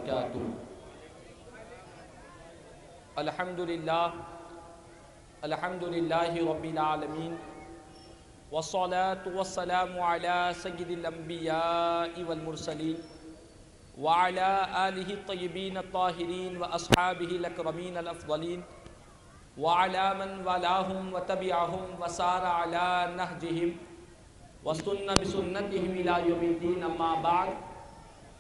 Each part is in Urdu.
وبرکاتہ۔ الحمدللہ رب العالمین، والصلاة والسلام علی سید الانبیاء والمرسلین وعلی آلہ الطیبین الطاہرین واصحابہ الاکرمین الافضلین وعلی من والاہم وتبعہم وسار علی نہجہم واستنى بسنتهم إلى يوم الدين، أما بعد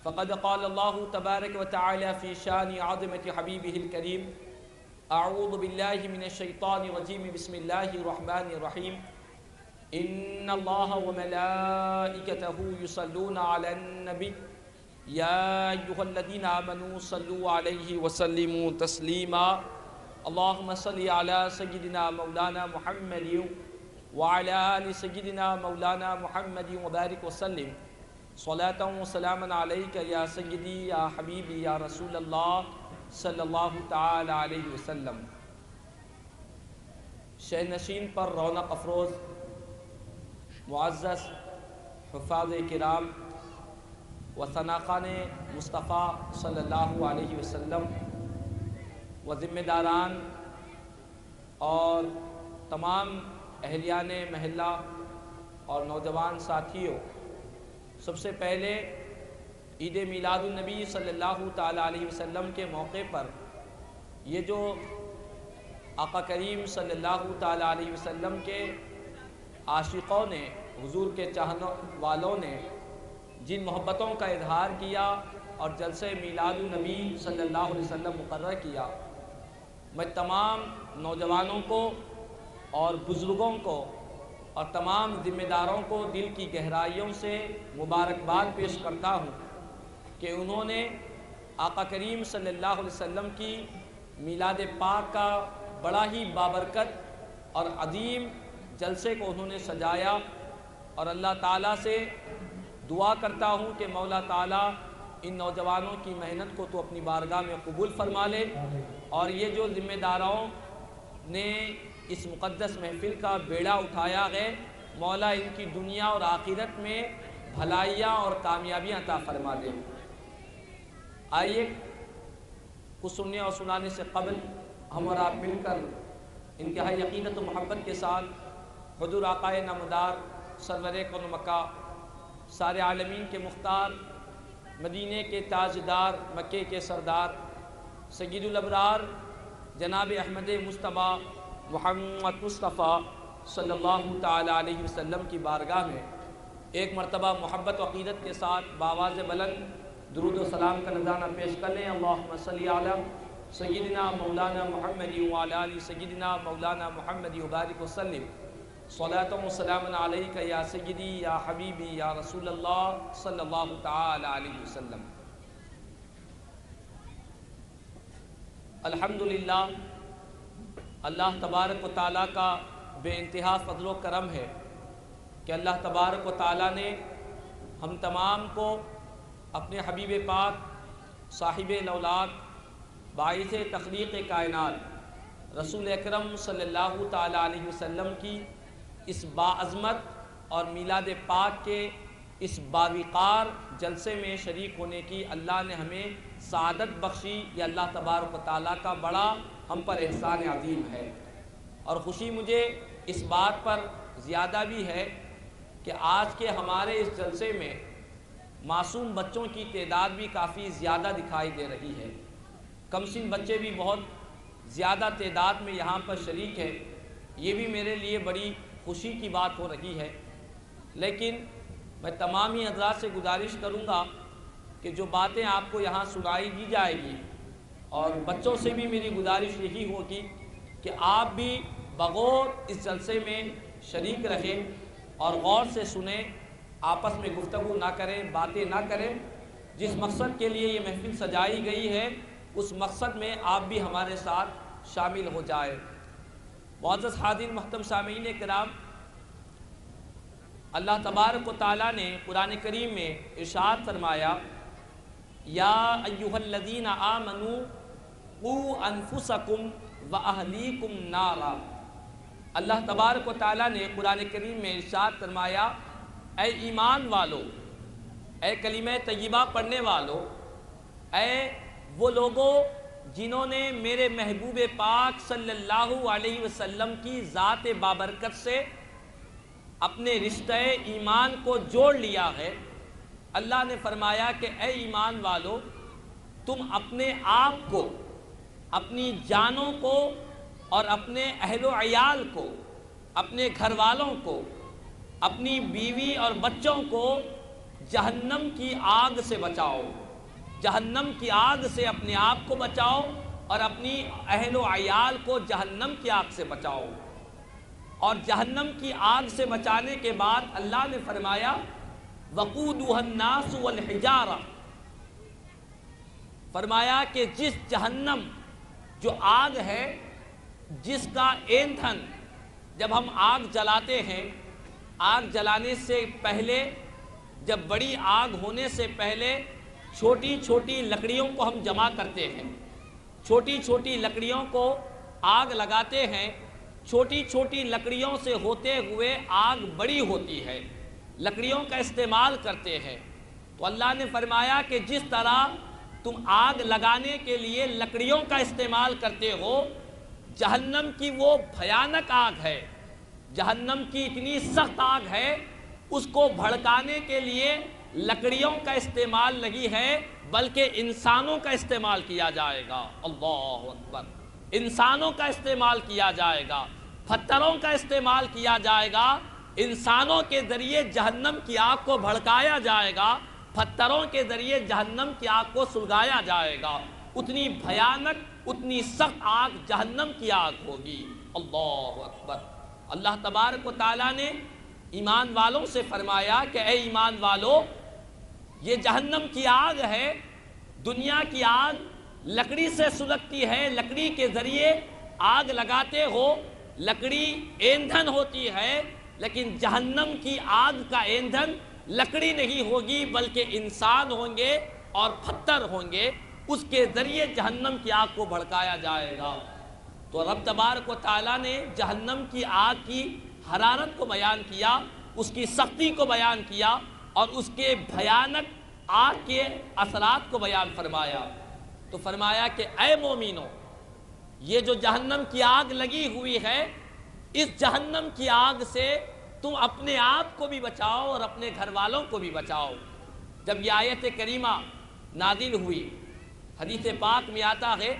فقد قال الله تبارك وتعالى في شان عظمة حبيبه الكريم: أعوذ بالله من الشيطان الرجيم، بسم الله الرحمن الرحيم، إن الله وملائكته يصلون على النبي يا أيها الذين آمنوا صلوا عليه وسلموا تسليما، اللهم صل على سيدنا مولانا محمد وعلى آل سيدنا مولانا محمد وبارك وسلم صلاة وسلاما عليك يا سيدي يا حبيبي يا رسول الله صلی اللہ تعالی علیہ وسلم۔ شہ نشین پر رونق افروز معزز حفاظ کرام و ثناخان مصطفیٰ صلی اللہ علیہ وسلم و ذمہ داران اور تمام اہلیان محلہ اور نوجوان ساتھیوں، سب سے پہلے عید میلاد النبی صلی اللہ تعالی علیہ وسلم کے موقع پر یہ جو آقا کریم صلی اللہ تعالی علیہ وسلم کے عاشقوں نے، حضور کے چاہنے والوں نے جن محبتوں کا اظہار کیا اور جلسہ میلاد النبی صلی اللہ علیہ وسلم مقرر کیا، میں تمام نوجوانوں کو اور بزرگوں کو اور تمام ذمہ داروں کو دل کی گہرائیوں سے مبارکباد پیش کرتا ہوں کہ انہوں نے آقا کریم صلی اللہ علیہ وسلم کی میلاد پاک کا بڑا ہی بابرکت اور عظیم جلسے کو انہوں نے سجایا، اور اللہ تعالیٰ سے دعا کرتا ہوں کہ مولا تعالیٰ ان نوجوانوں کی محنت کو تو اپنی بارگاہ میں قبول فرما لے، اور یہ جو ذمہ داروں نے اس مقدس محفل کا بیڑا اٹھایا ہے، مولا ان کی دنیا اور آخرت میں بھلائیاں اور کامیابیاں عطا فرما دے۔ آئیے کچھ سننے اور سنانے سے قبل ہم اور آپ مل کر انتہائی یقینت و محبت کے ساتھ حضور آقائے نامدار سرور کون و مکہ، سارے عالمین کے مختار، مدینے کے تاجدار، مکے کے سردار، سید الابرار جناب احمد مصطفیٰ محمد مصطفیٰ صلی اللہ تعالی علیہ وسلم کی بارگاہ میں ایک مرتبہ محبت و عقیدت کے ساتھ بآواز بلند درود و سلام کا نذرانہ پیش کر لیں۔ اللہم صلی علی سیدنا مولانا محمد وعلی آل سیدنا مولانا محمد وبارک وسلم صلاۃ و سلام علیک یا سیدی یا حبیبی یا رسول اللہ صلی اللہ تعالی علیہ وسلم۔ الحمدللہ، اللہ تبارک و تعالیٰ کا بے انتہا فضل و کرم ہے کہ اللہ تبارک و تعالیٰ نے ہم تمام کو اپنے حبیب پاک صاحب الاولاد باعث تخلیق کائنات رسول اکرم صلی اللہ تعالیٰ علیہ وسلم کی اس باعظمت اور میلاد پاک کے اس باوقار جلسے میں شریک ہونے کی اللہ نے ہمیں سعادت بخشی۔ یہ اللہ تبارک و تعالیٰ کا بڑا ہم پر احسان عظیم ہے، اور خوشی مجھے اس بات پر زیادہ بھی ہے کہ آج کے ہمارے اس جلسے میں معصوم بچوں کی تعداد بھی کافی زیادہ دکھائی دے رہی ہے۔ کم سن بچے بھی بہت زیادہ تعداد میں یہاں پر شریک ہے، یہ بھی میرے لیے بڑی خوشی کی بات ہو رہی ہے۔ لیکن میں تمام ہی حضرات سے گزارش کروں گا کہ جو باتیں آپ کو یہاں سنائی دی جائے گی، اور بچوں سے بھی میری گزارش یہی ہوگی کہ آپ بھی بغور اس جلسے میں شریک رہیں اور غور سے سنیں، آپس میں گفتگو نہ کریں، باتیں نہ کریں۔ جس مقصد کے لیے یہ محفل سجائی گئی ہے اس مقصد میں آپ بھی ہمارے ساتھ شامل ہو جائے۔ معزز حاضرین محترم سامعین کرام، اللہ تبارک و تعالیٰ نے قرآن کریم میں ارشاد فرمایا: یا ایھا الذین آمنوا قوا انفسکم واہلیکم نارا۔ اللہ تبارک و تعالیٰ نے قرآن کریم میں ارشاد فرمایا: اے ایمان والو، اے کلمہ طیبہ پڑھنے والو، اے وہ لوگوں جنہوں نے میرے محبوب پاک صلی اللہ علیہ وسلم کی ذات بابرکت سے اپنے رشتہ ایمان کو جوڑ لیا ہے، اللہ نے فرمایا کہ اے ایمان والو، تم اپنے آپ کو، اپنی جانوں کو اور اپنے اہل و عیال کو، اپنے گھر والوں کو، اپنی بیوی اور بچوں کو جہنم کی آگ سے بچاؤ، جہنم کی آگ سے اپنے آپ کو بچاؤ اور اپنی اہل و عیال کو جہنم کی آگ سے بچاؤ۔ اور جہنم کی آگ سے بچانے کے بعد اللہ نے فرمایا وقودها الناس والحجارہ، فرمایا کہ جس جہنم، جو آگ ہے، جس کا ایندھن، جب ہم آگ جلاتے ہیں، آگ جلانے سے پہلے، جب بڑی آگ ہونے سے پہلے چھوٹی چھوٹی لکڑیوں کو ہم جمع کرتے ہیں، چھوٹی چھوٹی لکڑیوں کو آگ لگاتے ہیں، چھوٹی چھوٹی لکڑیوں سے ہوتے ہوئے آگ بڑی ہوتی ہے، لکڑیوں کا استعمال کرتے ہیں۔ تو اللہ نے فرمایا کہ جس طرح تم آگ لگانے کے لیے لکڑیوں کا استعمال کرتے ہو، جہنم کی وہ بھیانک آگ ہے، جہنم کی اتنی سخت آگ ہے، اس کو بھڑکانے کے لیے لکڑیوں کا استعمال نہیں ہے بلکہ انسانوں کا استعمال کیا جائے گا۔ اللہ اکبر، انسانوں کا استعمال کیا جائے گا، پتھروں کا استعمال کیا جائے گا، انسانوں کے ذریعے جہنم کی آگ کو بھڑکایا جائے گا، پتھروں کے ذریعے جہنم کی آگ کو سلگایا جائے گا۔ اتنی بھیانک، اتنی سخت آگ جہنم کی آگ ہوگی۔ اللہ اکبر۔ اللہ تبارک و تعالیٰ نے ایمان والوں سے فرمایا کہ اے ایمان والو، یہ جہنم کی آگ ہے، دنیا کی آگ لکڑی سے سلگتی ہے، لکڑی کے ذریعے آگ لگاتے ہو، لکڑی ایندھن ہوتی ہے، لیکن جہنم کی آگ کا ایندھن لکڑی نہیں ہوگی بلکہ انسان ہوں گے اور پتھر ہوں گے، اس کے ذریعے جہنم کی آگ کو بھڑکایا جائے گا۔ تو رب تبارک و تعالیٰ نے جہنم کی آگ کی حرارت کو بیان کیا، اس کی سختی کو بیان کیا اور اس کے بھیانک آگ کے اثرات کو بیان فرمایا۔ تو فرمایا کہ اے مومنو، یہ جو جہنم کی آگ لگی ہوئی ہے، اس جہنم کی آگ سے تم اپنے آپ کو بھی بچاؤ اور اپنے گھر والوں کو بھی بچاؤ۔ جب یہ آیت کریمہ نازل ہوئی، حدیث پاک میں آتا ہے،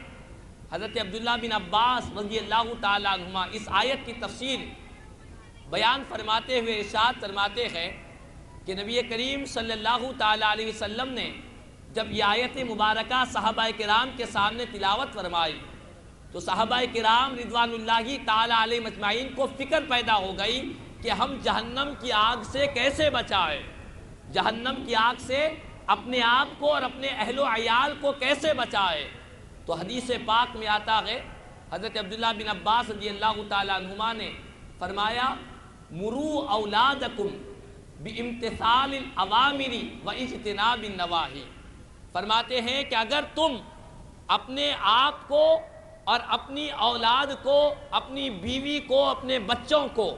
حضرت عبداللہ بن عباس رضی اللہ تعالیٰ عنہما اس آیت کی تفسیر بیان فرماتے ہوئے ارشاد فرماتے ہیں کہ نبی کریم صلی اللہ تعالیٰ علیہ وسلم نے جب یہ آیت مبارکہ صحابہ کرام کے سامنے تلاوت فرمائی تو صحابہ کرام رضوان اللہ تعالیٰ علیہ مجمعین کو فکر پیدا ہو گئی کہ ہم جہنم کی آگ سے کیسے بچائیں، جہنم کی آگ سے اپنے آپ کو اور اپنے اہل و عیال کو کیسے بچائیں۔ تو حدیث پاک میں آتا ہے، حضرت عبداللہ بن عباس رضی اللہ تعالیٰ عنہما نے فرمایا مرو اولادکم بامتثال الاوامر واجتناب النواہی، فرماتے ہیں کہ اگر تم اپنے آپ کو اور اپنی اولاد کو، اپنی بیوی کو، اپنے بچوں کو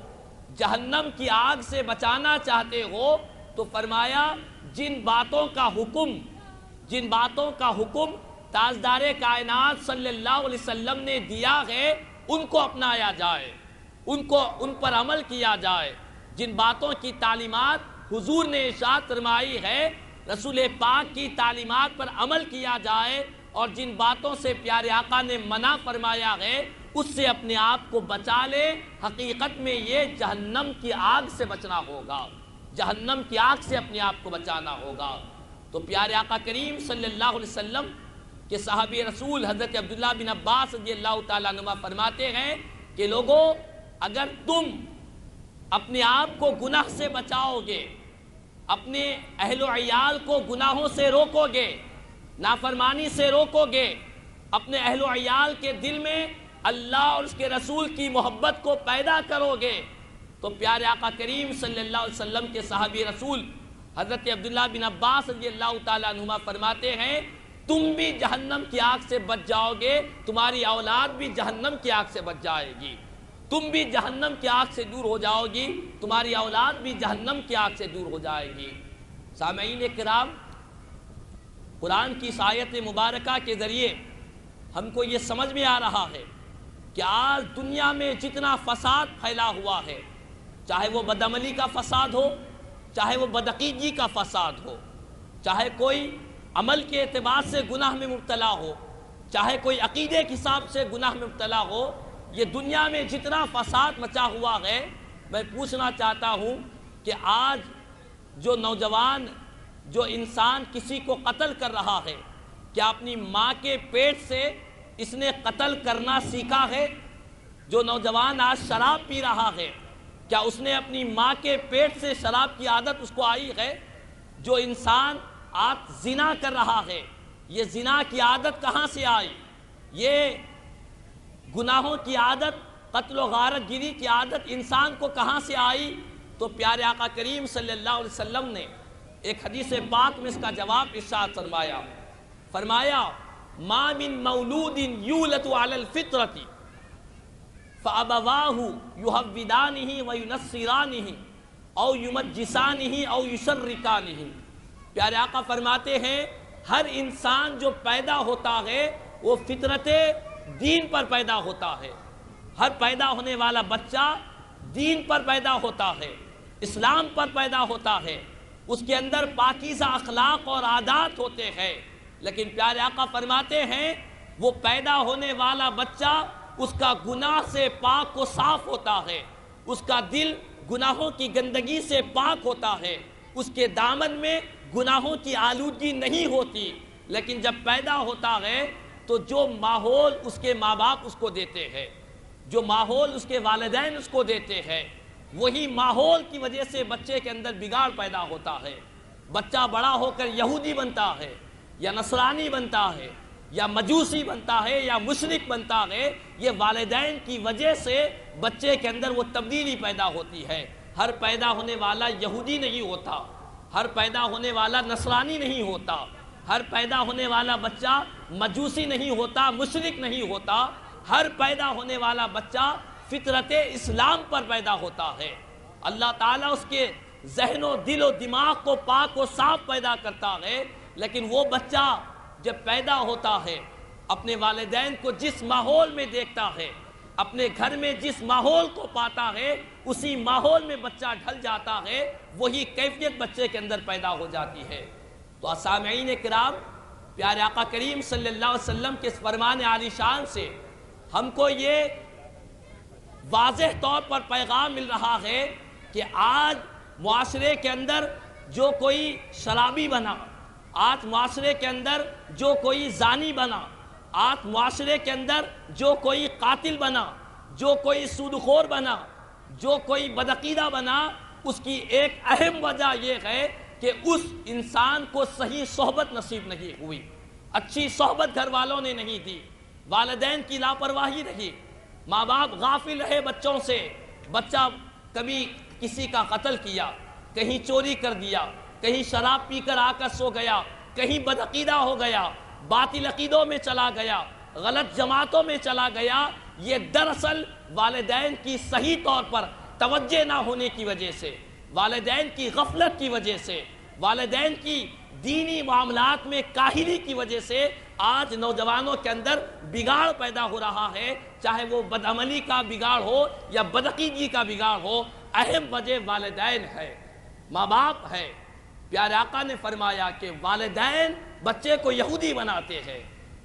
جہنم کی آگ سے بچانا چاہتے ہو تو فرمایا جن باتوں کا حکم تاجدار کائنات صلی اللہ علیہ وسلم نے دیا ہے ان کو اپنایا جائے، ان پر عمل کیا جائے۔ جن باتوں کی تعلیمات حضور نے ارشاد فرمائی ہے، رسول پاک کی تعلیمات پر عمل کیا جائے، اور جن باتوں سے پیارے آقا نے منع فرمایا ہے اس سے اپنے آپ کو بچا لے۔ حقیقت میں یہ جہنم کی آگ سے بچنا ہوگا، جہنم کی آگ سے اپنے آپ کو بچانا ہوگا۔ تو پیارے آقا کریم صلی اللہ علیہ وسلم کے صحابی رسول حضرت عبداللہ بن عباس رضی اللہ تعالیٰ عنہ فرماتے ہیں کہ لوگوں، اگر تم اپنے آپ کو گناہ سے بچاؤ گے، اپنے اہل و عیال کو گناہوں سے روکو گے، نافرمانی سے روکو گے، اپنے اہل و عیال کے دل میں اللہ اور اس کے رسول کی محبت کو پیدا کرو گے، تو پیارے آقا کریم صلی اللہ علیہ وسلم کے صحابی رسول حضرت عبداللہ بن عباس رضی اللہ تعالیٰ عنہما فرماتے ہیں تم بھی جہنم کی آگ سے بچ جاؤ گے، تمہاری اولاد بھی جہنم کی آگ سے بچ جائے گی، تم بھی جہنم کی آگ سے دور ہو جاؤ گی، تمہاری اولاد بھی جہنم کی آگ سے دور ہو جائے گی۔ سامعین کرام، قرآن کی اس آیت مبارکہ کے ذریعے ہم کو یہ سمجھ میں آ رہا ہے کہ آج دنیا میں جتنا فساد پھیلا ہوا ہے، چاہے وہ بدعملی کا فساد ہو، چاہے وہ بدعقیدگی کا فساد ہو، چاہے کوئی عمل کے اعتبار سے گناہ میں مبتلا ہو، چاہے کوئی عقیدے کے حساب سے گناہ میں مبتلا ہو، یہ دنیا میں جتنا فساد مچا ہوا ہے، میں پوچھنا چاہتا ہوں کہ آج جو نوجوان، جو انسان کسی کو قتل کر رہا ہے، کیا اپنی ماں کے پیٹ سے اس نے قتل کرنا سیکھا ہے؟ جو نوجوان آج شراب پی رہا ہے، کیا اس نے اپنی ماں کے پیٹ سے شراب کی عادت اس کو آئی ہے؟ جو انسان آج زنا کر رہا ہے، یہ زنا کی عادت کہاں سے آئی؟ یہ گناہوں کی عادت، قتل و غارت گیری کی عادت انسان کو کہاں سے آئی؟ تو پیارے آقا کریم صلی اللہ علیہ وسلم نے ایک حدیث پاک میں اس کا جواب ارشاد فرمایا ما من مولود یولد علی الفطرۃ فابواہ یہودانہ وینصرانہ او یمجسانہ او یشرکانہ۔ پیارے آقا فرماتے ہیں ہر انسان جو پیدا ہوتا ہے وہ فطرت دین پر پیدا ہوتا ہے۔ ہر پیدا ہونے والا بچہ دین پر پیدا ہوتا ہے، اسلام پر پیدا ہوتا ہے، اس کے اندر پاکیزہ اخلاق اور عادات ہوتے ہیں۔ لیکن پیارے آقا فرماتے ہیں وہ پیدا ہونے والا بچہ اس کا گناہ سے پاک و صاف ہوتا ہے، اس کا دل گناہوں کی گندگی سے پاک ہوتا ہے، اس کے دامن میں گناہوں کی آلودگی نہیں ہوتی۔ لیکن جب پیدا ہوتا ہے تو جو ماحول اس کے ماں باپ اس کو دیتے ہیں، جو ماحول اس کے والدین اس کو دیتے ہیں، وہی ماحول کی وجہ سے بچے کے اندر بگاڑ پیدا ہوتا ہے۔ بچہ بڑا ہو کر یہودی بنتا ہے یا نصرانی بنتا ہے یا مجوسی بنتا ہے یا مشرک بنتا ہے، یہ والدین کی وجہ سے بچے کے اندر وہ تبدیلی پیدا ہوتی ہے۔ ہر پیدا ہونے والا یہودی نہیں ہوتا، ہر پیدا ہونے والا نصرانی نہیں ہوتا، ہر پیدا ہونے والا بچہ مجوسی نہیں ہوتا، مشرک نہیں ہوتا، ہر پیدا ہونے والا بچہ فطرت اسلام پر پیدا ہوتا ہے۔ اللہ تعالیٰ اس کے ذہن و دل و دماغ کو پاک و صاف پیدا کرتا ہے، لیکن وہ بچہ جب پیدا ہوتا ہے اپنے والدین کو جس ماحول میں دیکھتا ہے، اپنے گھر میں جس ماحول کو پاتا ہے، اسی ماحول میں بچہ ڈھل جاتا ہے، وہی کیفیت بچے کے اندر پیدا ہو جاتی ہے۔ تو سامعین کرام، پیارے آقا کریم صلی اللہ علیہ وسلم کے اس فرمان عالی شان سے ہم کو یہ واضح طور پر پیغام مل رہا ہے کہ آج معاشرے کے اندر جو کوئی شرابی بنا، آج معاشرے کے اندر جو کوئی زانی بنا، آج معاشرے کے اندر جو کوئی قاتل بنا، جو کوئی سودخور بنا، جو کوئی بدعقیدہ بنا، اس کی ایک اہم وجہ یہ ہے کہ اس انسان کو صحیح صحبت نصیب نہیں ہوئی، اچھی صحبت گھر والوں نے نہیں دی، والدین کی لاپرواہی رہی، ماں باپ غافل رہے بچوں سے، بچہ کبھی کسی کا قتل کیا، کہیں چوری کر دیا، کہیں شراب پی کر آ کر سو گیا، کہیں بدعقیدہ ہو گیا، باطل عقیدوں میں چلا گیا، غلط جماعتوں میں چلا گیا۔ یہ دراصل والدین کی صحیح طور پر توجہ نہ ہونے کی وجہ سے، والدین کی غفلت کی وجہ سے، والدین کی دینی معاملات میں کاہلی کی وجہ سے آج نوجوانوں کے اندر بگاڑ پیدا ہو رہا ہے، چاہے وہ بدعملی کا بگاڑ ہو یا بدعقیدگی کا بگاڑ ہو۔ اہم وجہ والدین ہے، ماں باپ ہے۔ پیارے آقا نے فرمایا کہ والدین بچے کو یہودی بناتے ہیں،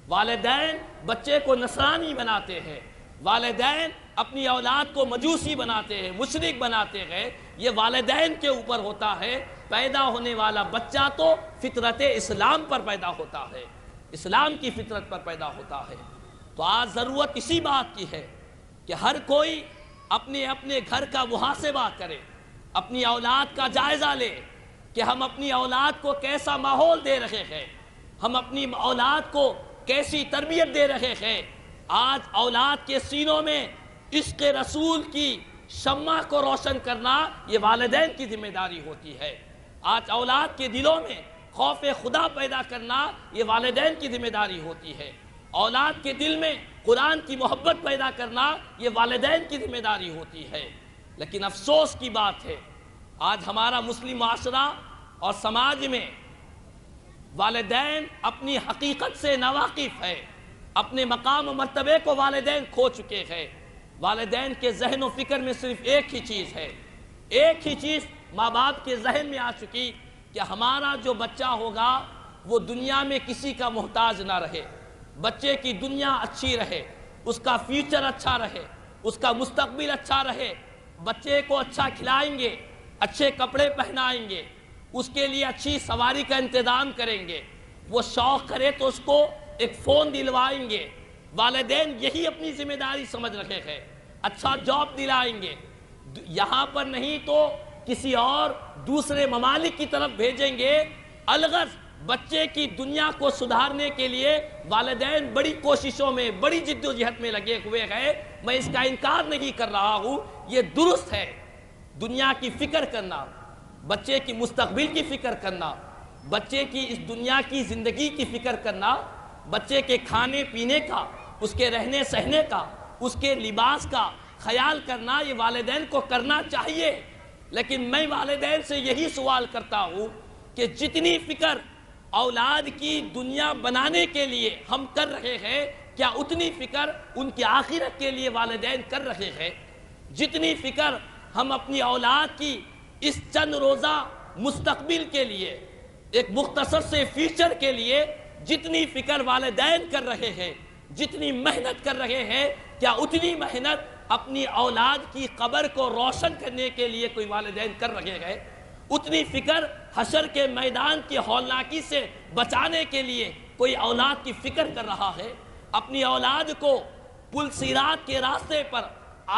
والدین بچے کو نصرانی بناتے ہیں، والدین اپنی اولاد کو مجوسی بناتے ہیں، مشرک بناتے ہیں۔ یہ والدین کے اوپر ہوتا ہے۔ پیدا ہونے والا بچہ تو فطرت اسلام پر پیدا ہوتا ہے، اسلام کی فطرت پر پیدا ہوتا ہے۔ تو آج ضرورت اسی بات کی ہے کہ ہر کوئی اپنے اپنے گھر کا محاسبہ کرے، اپنی اولاد کا جائزہ لے کہ ہم اپنی اولاد کو کیسا ماحول دے رہے ہیں، ہم اپنی اولاد کو کیسی تربیت دے رہے ہیں۔ آج اولاد کے سینوں میں عشق رسول کی شمع کو روشن کرنا یہ والدین کی ذمہ داری ہوتی ہے۔ آج اولاد کے دلوں میں خوف خدا پیدا کرنا یہ والدین کی ذمہ داری ہوتی ہے۔ اولاد کے دل میں قرآن کی محبت پیدا کرنا یہ والدین کی ذمہ داری ہوتی ہے۔ لیکن افسوس کی بات ہے آج ہمارا مسلم معاشرہ اور سماج میں والدین اپنی حقیقت سے ناواقف ہے، اپنے مقام و مرتبے کو والدین کھو چکے ہیں۔ والدین کے ذہن و فکر میں صرف ایک ہی چیز ہے، ایک ہی چیز ماں باپ کے ذہن میں آ چکی کہ ہمارا جو بچہ ہوگا وہ دنیا میں کسی کا محتاج نہ رہے، بچے کی دنیا اچھی رہے، اس کا فیوچر اچھا رہے، اس کا مستقبل اچھا رہے، بچے کو اچھا کھلائیں گے، اچھے کپڑے پہنائیں گے، اس کے لیے اچھی سواری کا انتظام کریں گے، وہ شوق کرے تو اس کو ایک فون دلوائیں گے۔ والدین یہی اپنی ذمہ داری سمجھ رکھے ہیں، اچھا جاب دلائیں گے، یہاں پر نہیں تو کسی اور دوسرے ممالک کی طرف بھیجیں گے۔ الغرض بچے کی دنیا کو سدھارنے کے لیے والدین بڑی کوششوں میں، بڑی جد و جہد میں لگے ہوئے ہیں۔ میں اس کا انکار نہیں کر رہا ہوں، یہ درست ہے۔ دنیا کی فکر کرنا، بچے کی مستقبل کی فکر کرنا، بچے کی اس دنیا کی زندگی کی فکر کرنا، بچے کے کھانے پینے کا، اس کے رہنے سہنے کا، اس کے لباس کا خیال کرنا، یہ والدین کو کرنا چاہیے۔ لیکن میں والدین سے یہی سوال کرتا ہوں کہ جتنی فکر اولاد کی دنیا بنانے کے لیے ہم کر رہے ہیں، کیا اتنی فکر ان کی آخرت کے لیے والدین کر رہے ہیں؟ جتنی فکر ہم اپنی اولاد کی اس چند روزہ مستقبل کے لیے، ایک مختصر سے فیوچر کے لیے جتنی فکر والدین کر رہے ہیں، جتنی محنت کر رہے ہیں، کیا اتنی محنت اپنی اولاد کی قبر کو روشن کرنے کے لیے کوئی والدین کر رہے ہیں؟ اتنی فکر حشر کے میدان کی ہولناکی سے بچانے کے لیے کوئی اولاد کی فکر کر رہا ہے؟ اپنی اولاد کو پل صراط کے راستے پر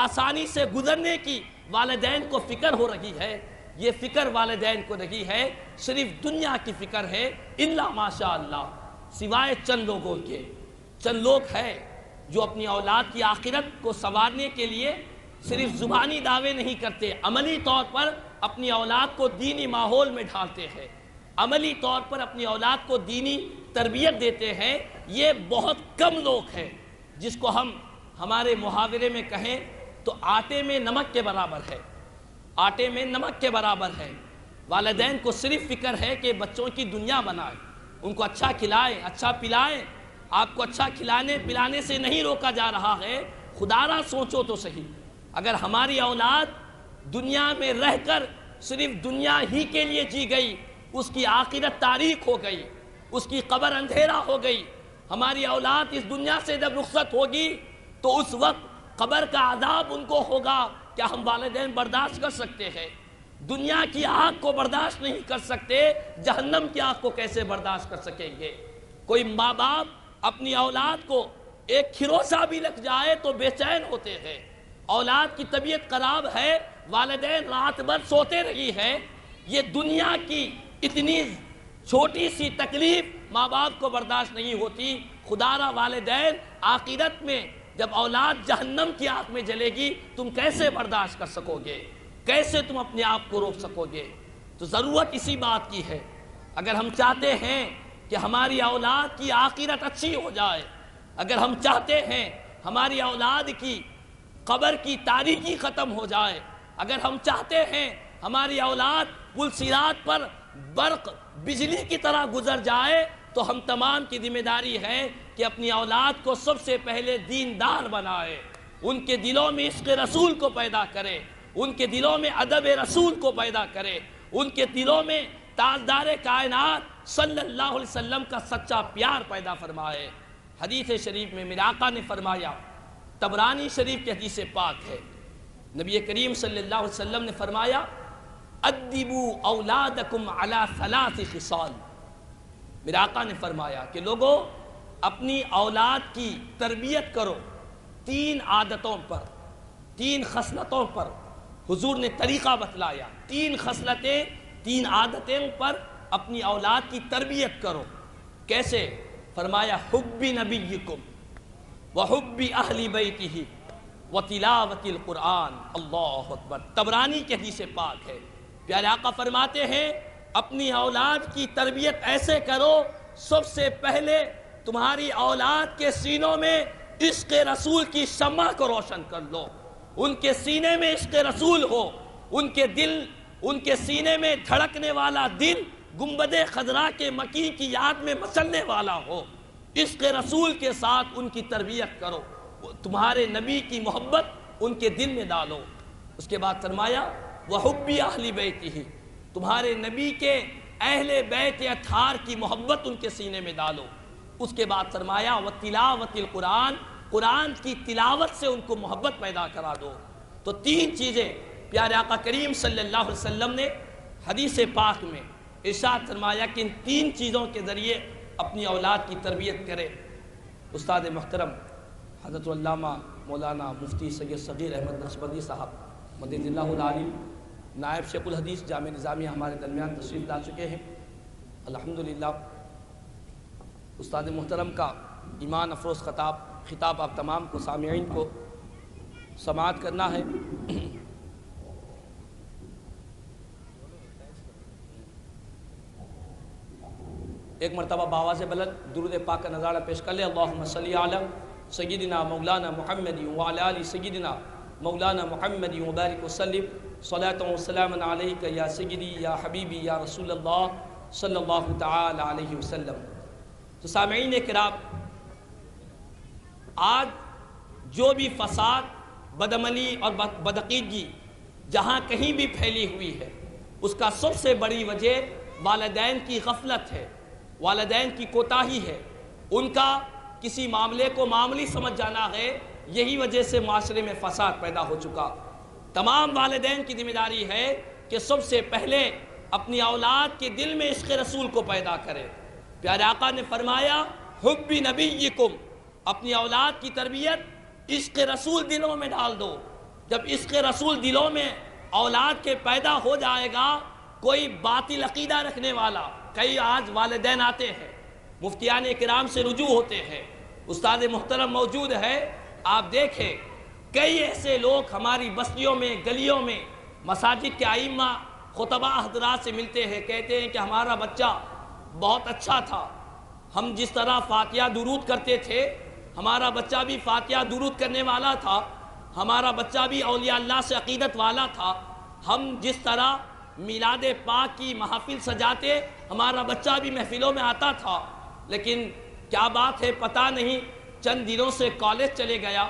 آسانی سے گزرنے کی والدین کو فکر ہو رہی ہے؟ یہ فکر والدین کو نہیں ہے، صرف دنیا کی فکر ہے۔ الا ماشاء اللہ، سوائے چند لوگوں کے، چند لوگ ہیں جو اپنی اولاد کی آخرت کو سنوارنے کے لیے صرف زبانی دعوے نہیں کرتے، عملی طور پر اپنی اولاد کو دینی ماحول میں ڈھالتے ہیں، عملی طور پر اپنی اولاد کو دینی تربیت دیتے ہیں۔ یہ بہت کم لوگ ہیں، جس کو ہم ہمارے محاورے میں کہیں تو آٹے میں نمک کے برابر ہے، آٹے میں نمک کے برابر ہے۔ والدین کو صرف فکر ہے کہ بچوں کی دنیا بنائیں، ان کو اچھا کھلائیں، اچھا پلائیں۔ آپ کو اچھا کھلانے پلانے سے نہیں روکا جا رہا ہے، خدا را سوچو تو صحیح، اگر ہماری اولاد دنیا میں رہ کر صرف دنیا ہی کے لیے جی گئی، اس کی آخرت تاریک ہو گئی، اس کی قبر اندھیرا ہو گئی، ہماری اولاد اس دنیا سے جب رخصت ہوگی تو اس وقت قبر کا عذاب ان کو ہوگا، کیا ہم والدین برداشت کر سکتے ہیں؟ دنیا کی آگ کو برداشت نہیں کر سکتے، جہنم کی آگ کو کیسے برداشت کر سکیں گے؟ کوئی ماں باپ اپنی اولاد کو ایک کھروسا بھی لگ جائے تو بے چین ہوتے ہیں، اولاد کی طبیعت خراب ہے، والدین رات بھر سوتے رہی ہے۔ یہ دنیا کی اتنی چھوٹی سی تکلیف ماں باپ کو برداشت نہیں ہوتی، خدا را والدین آخرت میں جب اولاد جہنم کی آگ میں جلے گی تم کیسے برداشت کر سکو گے؟ کیسے تم اپنے آپ کو روک سکو گے؟ تو ضرورت اسی بات کی ہے، اگر ہم چاہتے ہیں کہ ہماری اولاد کی آخرت اچھی ہو جائے، اگر ہم چاہتے ہیں ہماری اولاد کی قبر کی تاریکی ختم ہو جائے، اگر ہم چاہتے ہیں ہماری اولاد پل صراط پر برق بجلی کی طرح گزر جائے، تو ہم تمام کی ذمہ داری ہے کہ اپنی اولاد کو سب سے پہلے دیندار بنائے، ان کے دلوں میں عشق رسول کو پیدا کرے، ان کے دلوں میں ادب رسول کو پیدا کرے، ان کے دلوں میں تاجدار کائنات صلی اللہ علیہ وسلم کا سچا پیار پیدا فرمائے۔ حدیث شریف میں میرے آقا نے فرمایا، طبرانی شریف کی حدیث پاک ہے، نبی کریم صلی اللہ علیہ وسلم نے فرمایا، ادبوا اولادکم علی ثلاث خصال۔ میرے آقا نے فرمایا کہ لوگوں اپنی اولاد کی تربیت کرو تین عادتوں پر، تین خصلتوں پر۔ حضور نے طریقہ بتلایا، تین خصلتیں، تین عادتیں پر اپنی اولاد کی تربیت کرو۔ کیسے؟ فرمایا، حب نبیکم وحب اہل بیتہ وتلاوت القرآن۔ اللہ اکبر، طبرانی کی حدیث پاک ہے۔ پیارے آقا فرماتے ہیں اپنی اولاد کی تربیت ایسے کرو، سب سے پہلے تمہاری اولاد کے سینوں میں عشق رسول کی شمع کو روشن کر لو، ان کے سینے میں عشق رسول ہو، ان کے سینے میں دھڑکنے والا دل گنبد خضرا کے مکی کی یاد میں مچلنے والا ہو، عشق رسول کے ساتھ ان کی تربیت کرو، تمہارے نبی کی محبت ان کے دل میں ڈالو۔ اس کے بعد فرمایا وَحُبِّ أَهْلِ بَيْتِهِ، تمہارے نبی کے اہل بیت اطہار کی محبت ان کے سینے میں ڈالو۔ اس کے بعد فرمایا وَتِلَاوَةِ الْقُرْآنِ، قرآن کی تلاوت سے ان کو محبت پیدا کرا دو۔ تو تین چیزیں پیارے آقا کریم صلی اللہ علیہ وسلم نے حدیث پاک میں ارشاد فرمایا کہ ان تین چیزوں کے ذریعے اپنی اولاد کی تربیت کرے۔ استاد محترم حضرت علامہ مولانا مفتی سید صغیر احمد نقشبندی صاحب مدد اللہ العالی، نائب شیخ الحدیث جامع نظامیہ ہمارے درمیان تشریف لا چکے ہیں۔ الحمدللہ استاد محترم کا ایمان افروز خطاب آپ تمام کو سامعین کو سماعت کرنا ہے۔ ایک مرتبہ بآواز بلند درود پاک کا نظارہ پیش کر لے۔ اللہم صلی علی سیدنا مولانا محمد وعلی آل سیدنا مولانا محمد وبارک وسلم صلاۃ و سلام علیک یا سیدی یا حبیبی یا رسول اللہ صلی اللہ تعالی علیہ وسلم۔ تو سامعین کرام، آج جو بھی فساد، بدعملی اور بدعقیدگی جہاں کہیں بھی پھیلی ہوئی ہے، اس کا سب سے بڑی وجہ والدین کی غفلت ہے، والدین کی کوتاہی ہے، ان کا کسی معاملے کو معمولی سمجھ جانا ہے۔ یہی وجہ سے معاشرے میں فساد پیدا ہو چکا۔ تمام والدین کی ذمہ داری ہے کہ سب سے پہلے اپنی اولاد کے دل میں عشق رسول کو پیدا کرے۔ پیارے آقا نے فرمایا حب نبیکم، اپنی اولاد کی تربیت عشق رسول دلوں میں ڈال دو۔ جب عشق رسول دلوں میں اولاد کے پیدا ہو جائے گا، کوئی باطل عقیدہ رکھنے والا، کئی آج والدین آتے ہیں، مفتیان کرام سے رجوع ہوتے ہیں، استاد محترم موجود ہے، آپ دیکھیں کئی ایسے لوگ ہماری بستیوں میں، گلیوں میں، مساجد کے ائمہ خطبہ حضرات سے ملتے ہیں، کہتے ہیں کہ ہمارا بچہ بہت اچھا تھا، ہم جس طرح فاتحہ درود کرتے تھے، ہمارا بچہ بھی فاتحہ درود کرنے والا تھا، ہمارا بچہ بھی اولیاء اللہ سے عقیدت والا تھا، ہم جس طرح میلاد پاک کی محافل سجاتے، ہمارا بچہ بھی محفلوں میں آتا تھا۔ لیکن کیا بات ہے پتہ نہیں، چند دنوں سے کالج چلے گیا،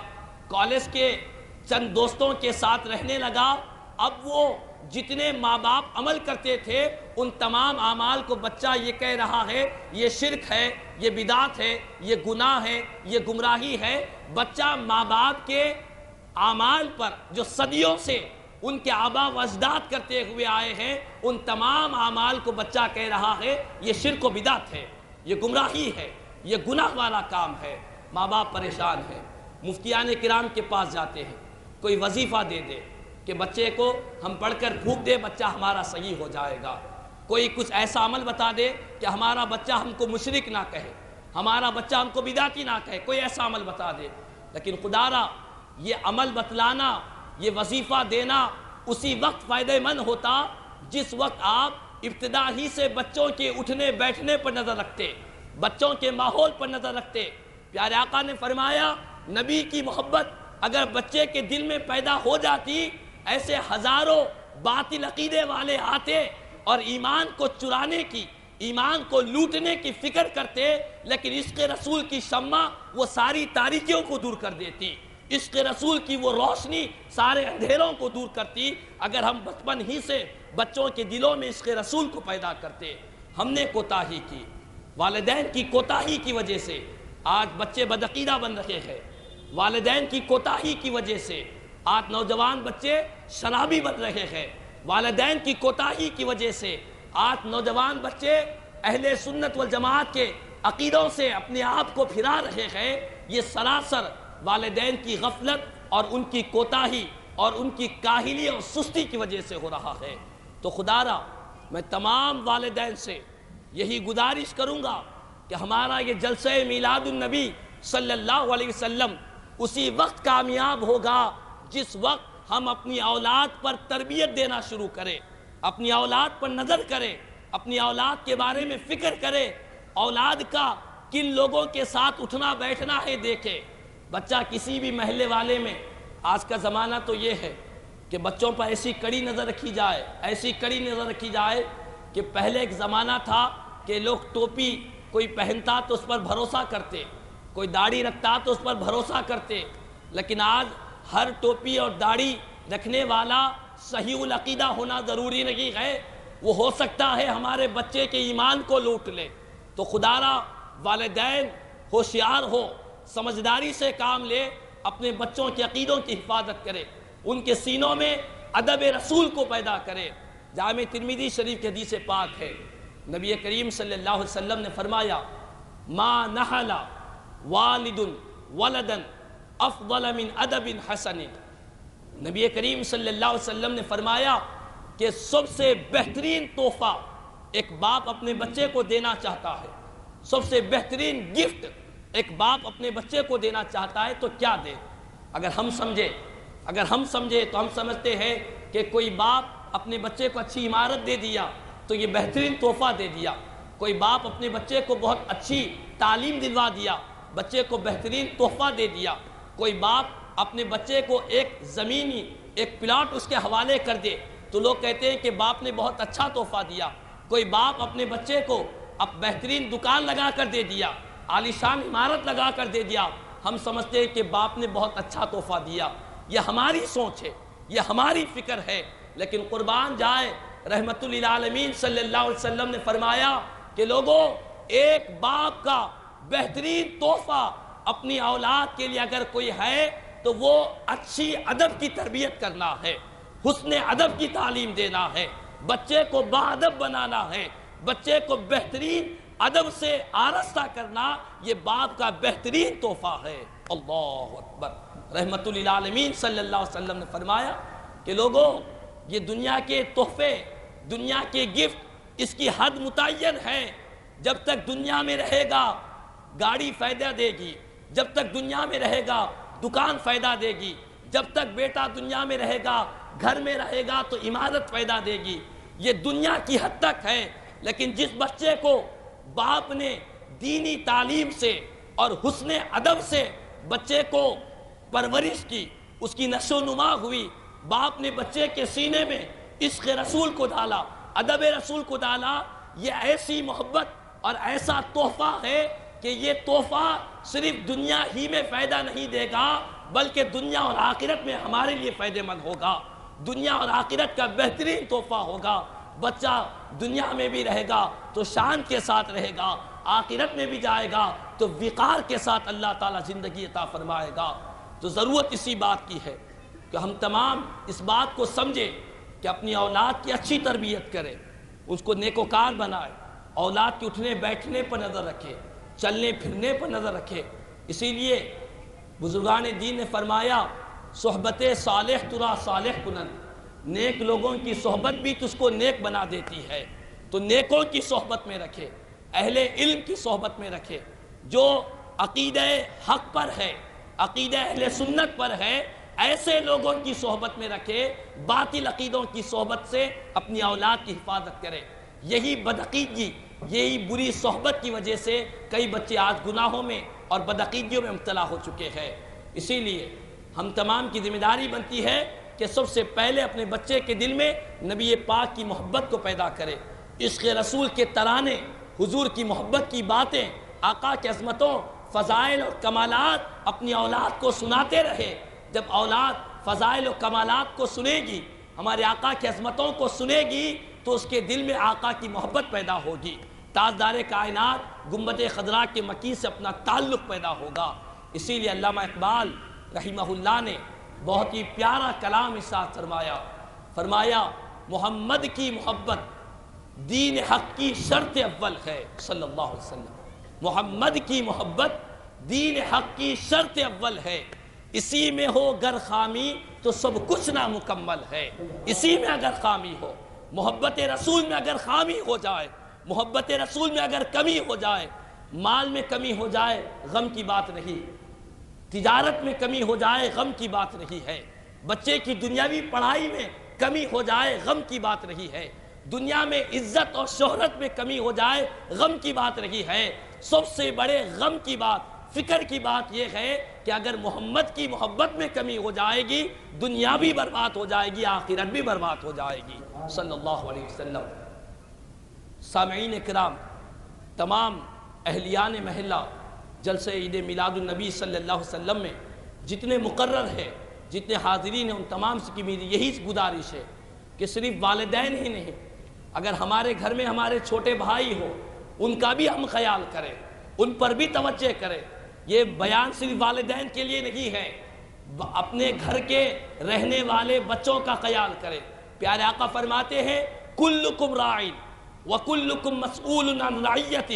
کالج کے چند دوستوں کے ساتھ رہنے لگا، اب وہ جتنے ماں باپ عمل کرتے تھے ان تمام اعمال کو بچہ یہ کہہ رہا ہے یہ شرک ہے، یہ بدعت ہے، یہ گناہ ہے، یہ گمراہی ہے۔ بچہ ماں باپ کے اعمال پر جو صدیوں سے ان کے آبا و اجداد کرتے ہوئے آئے ہیں، ان تمام اعمال کو بچہ کہہ رہا ہے یہ شرک و بدعت ہے، یہ گمراہی ہے، یہ گناہ والا کام ہے۔ ماں باپ پریشان ہیں، مفتیان کرام کے پاس جاتے ہیں، کوئی وظیفہ دے دے کہ بچے کو ہم پڑھ کر پھونک دے، بچہ ہمارا صحیح ہو جائے گا۔ کوئی کچھ ایسا عمل بتا دے کہ ہمارا بچہ ہم کو مشرک نہ کہے، ہمارا بچہ ہم کو بدعتی نہ کہے، کوئی ایسا عمل بتا دے۔ لیکن خدا را یہ عمل بتلانا، یہ وظیفہ دینا اسی وقت فائدہ مند ہوتا جس وقت آپ ابتدا ہی سے بچوں کے اٹھنے بیٹھنے پر نظر رکھتے، بچوں کے ماحول پر نظر رکھتے۔ پیارے آقا نے فرمایا نبی کی محبت اگر بچے کے دل میں پیدا ہو جاتی، ایسے ہزاروں باطل عقیدے والے آتے اور ایمان کو چرانے کی، ایمان کو لوٹنے کی فکر کرتے، لیکن عشق رسول کی شمع وہ ساری تاریکیوں کو دور کر دیتی، عشق رسول کی وہ روشنی سارے اندھیروں کو دور کرتی۔ اگر ہم بچپن ہی سے بچوں کے دلوں میں عشق رسول کو پیدا کرتے۔ ہم نے کوتاہی کی، والدین کی کوتاہی کی وجہ سے آج بچے بدعقیدہ بن رہے ہیں، والدین کی کوتاہی کی وجہ سے آج نوجوان بچے شرابی بن رہے ہیں، والدین کی کوتاہی کی وجہ سے آج نوجوان بچے اہل سنت والجماعت کے عقیدوں سے اپنے آپ کو پھرا رہے ہیں۔ یہ سراسر والدین کی غفلت اور ان کی کوتاہی اور ان کی کاہلی اور سستی کی وجہ سے ہو رہا ہے۔ تو خدا را میں تمام والدین سے یہی گزارش کروں گا کہ ہمارا یہ جلسہ میلاد النبی صلی اللہ علیہ وسلم اسی وقت کامیاب ہوگا جس وقت ہم اپنی اولاد پر تربیت دینا شروع کریں، اپنی اولاد پر نظر کریں، اپنی اولاد کے بارے میں فکر کریں، اولاد کا کن لوگوں کے ساتھ اٹھنا بیٹھنا ہے دیکھیں۔ بچہ کسی بھی محلے والے میں، آج کا زمانہ تو یہ ہے کہ بچوں پر ایسی کڑی نظر رکھی جائے، ایسی کڑی نظر رکھی جائے کہ پہلے ایک زمانہ تھا کہ لوگ ٹوپی کوئی پہنتا تو اس پر بھروسہ کرتے، کوئی داڑھی رکھتا تو اس پر بھروسہ کرتے، لیکن آج ہر ٹوپی اور داڑھی رکھنے والا صحیح العقیدہ ہونا ضروری نہیں ہے، وہ ہو سکتا ہے ہمارے بچے کے ایمان کو لوٹ لے۔ تو خدارا والدین ہوشیار ہو، سمجھداری سے کام لے، اپنے بچوں کے عقیدوں کی حفاظت کرے، ان کے سینوں میں ادب رسول کو پیدا کرے۔ جامع ترمذی شریف کی حدیث پاک ہے، نبی کریم صلی اللہ علیہ وسلم نے فرمایا ما نحل والد ولدا افضل من ادب حسن۔ نبی کریم صلی اللہ علیہ وسلم نے فرمایا کہ سب سے بہترین تحفہ ایک باپ اپنے بچے کو دینا چاہتا ہے، سب سے بہترین گفٹ ایک باپ اپنے بچے کو دینا چاہتا ہے تو کیا دے؟ اگر ہم سمجھے تو ہم سمجھتے ہیں کہ کوئی باپ اپنے بچے کو اچھی عمارت دے دیا تو یہ بہترین تحفہ دے دیا، کوئی باپ اپنے بچے کو بہت اچھی تعلیم دلوا دیا، بچے کو بہترین تحفہ دے دیا، کوئی باپ اپنے بچے کو ایک زمینی ایک پلاٹ اس کے حوالے کر دے تو لوگ کہتے ہیں کہ باپ نے بہت اچھا تحفہ دیا، کوئی باپ اپنے بچے کو اب بہترین دکان لگا کر دے دیا، عالیشان عمارت لگا کر دے دیا، ہم سمجھتے ہیں کہ باپ نے بہت اچھا تحفہ دیا۔ یہ ہماری سوچ ہے، یہ ہماری فکر ہے، لیکن قربان جائے رحمت للعالمین صلی اللہ علیہ وسلم نے فرمایا کہ لوگوں، ایک باپ کا بہترین تحفہ اپنی اولاد کے لیے اگر کوئی ہے تو وہ اچھی ادب کی تربیت کرنا ہے، حسن ادب کی تعلیم دینا ہے، بچے کو باادب بنانا ہے، بچے کو بہترین ادب سے آراستہ کرنا، یہ باپ کا بہترین تحفہ ہے۔ اللہ اکبر۔ رحمت للعالمین صلی اللہ علیہ وسلم نے فرمایا کہ لوگوں، یہ دنیا کے تحفے، دنیا کے گفٹ، اس کی حد متعین ہے۔ جب تک دنیا میں رہے گا گاڑی فائدہ دے گی، جب تک دنیا میں رہے گا دکان فائدہ دے گی، جب تک بیٹا دنیا میں رہے گا گھر میں رہے گا تو عمارت فائدہ دے گی، یہ دنیا کی حد تک ہے۔ لیکن جس بچے کو باپ نے دینی تعلیم سے اور حسن ادب سے بچے کو پرورش کی، اس کی نشو و نما ہوئی، باپ نے بچے کے سینے میں عشق رسول کو ڈالا، ادب رسول کو ڈالا، یہ ایسی محبت اور ایسا تحفہ ہے کہ یہ تحفہ صرف دنیا ہی میں فائدہ نہیں دے گا بلکہ دنیا اور آخرت میں ہمارے لیے فائدہ مند ہوگا، دنیا اور آخرت کا بہترین تحفہ ہوگا۔ بچہ دنیا میں بھی رہے گا تو شان کے ساتھ رہے گا، آخرت میں بھی جائے گا تو وقار کے ساتھ اللہ تعالیٰ زندگی عطا فرمائے گا۔ تو ضرورت اسی بات کی ہے کہ ہم تمام اس بات کو سمجھیں کہ اپنی اولاد کی اچھی تربیت کرے، اس کو نیکوکار بنائے، اولاد کے اٹھنے بیٹھنے پر نظر رکھے، چلنے پھرنے پر نظر رکھے۔ اسی لیے بزرگان دین نے فرمایا صحبت صالح ترا صالح کنن، نیک لوگوں کی صحبت بھی تجھ کو نیک بنا دیتی ہے، تو نیکوں کی صحبت میں رکھے، اہل علم کی صحبت میں رکھے، جو عقیدہ حق پر ہے، عقیدہ اہل سنت پر ہے، ایسے لوگوں کی صحبت میں رکھے، باطل عقیدوں کی صحبت سے اپنی اولاد کی حفاظت کرے۔ یہی بدعقیدگی، یہی بری صحبت کی وجہ سے کئی بچے آج گناہوں میں اور بدعقیدگیوں میں مبتلا ہو چکے ہیں۔ اسی لیے ہم تمام کی ذمہ داری بنتی ہے کہ سب سے پہلے اپنے بچے کے دل میں نبی پاک کی محبت کو پیدا کرے، عشق رسول کے ترانے، حضور کی محبت کی باتیں، آقا کی عظمتوں، فضائل اور کمالات اپنی اولاد کو سناتے رہے۔ جب اولاد فضائل و کمالات کو سنے گی، ہمارے آقا کی عظمتوں کو سنے گی تو اس کے دل میں آقا کی محبت پیدا ہوگی، تاجدار کائنات گنبد خضرا کے مکی سے اپنا تعلق پیدا ہوگا۔ اسی لیے علامہ اقبال رحمہ اللہ نے بہت ہی پیارا کلام ارشاد فرمایا محمد کی محبت دین حق کی شرط اول ہے، صلی اللہ علیہ وسلم۔ محمد کی محبت دین حق کی شرط اول ہے، اسی میں ہو گر خامی تو سب کچھ نامکمل ہے۔ اسی میں اگر خامی ہو، محبت رسول میں اگر خامی ہو جائے، محبت رسول میں اگر کمی ہو جائے، مال میں کمی ہو جائے غم کی بات نہیں، تجارت میں کمی ہو جائے غم کی بات نہیں ہے، بچے کی دنیاوی پڑھائی میں کمی ہو جائے غم کی بات نہیں ہے، دنیا میں عزت اور شہرت میں کمی ہو جائے غم کی بات نہیں ہے۔ سب سے بڑے غم کی بات، فکر کی بات یہ ہے کہ اگر محمد کی محبت میں کمی ہو جائے گی، دنیا بھی برباد ہو جائے گی، آخرت بھی برباد ہو جائے گی، صلی اللہ علیہ وسلم۔ سامعین کرام، تمام اہلیان محلہ جلسہ عید میلاد النبی صلی اللہ علیہ وسلم میں جتنے مقرر ہے، جتنے حاضرین ہیں، ان تمام سے کی میری یہی گزارش ہے کہ صرف والدین ہی نہیں، اگر ہمارے گھر میں ہمارے چھوٹے بھائی ہو ان کا بھی ہم خیال کریں، ان پر بھی توجہ کریں۔ یہ بیان صرف والدین کے لیے نہیں ہے، اپنے گھر کے رہنے والے بچوں کا خیال کریں۔ پیارے آقا فرماتے ہیں کلکم راعٍ وکلکم مسئول عن رعیتہ،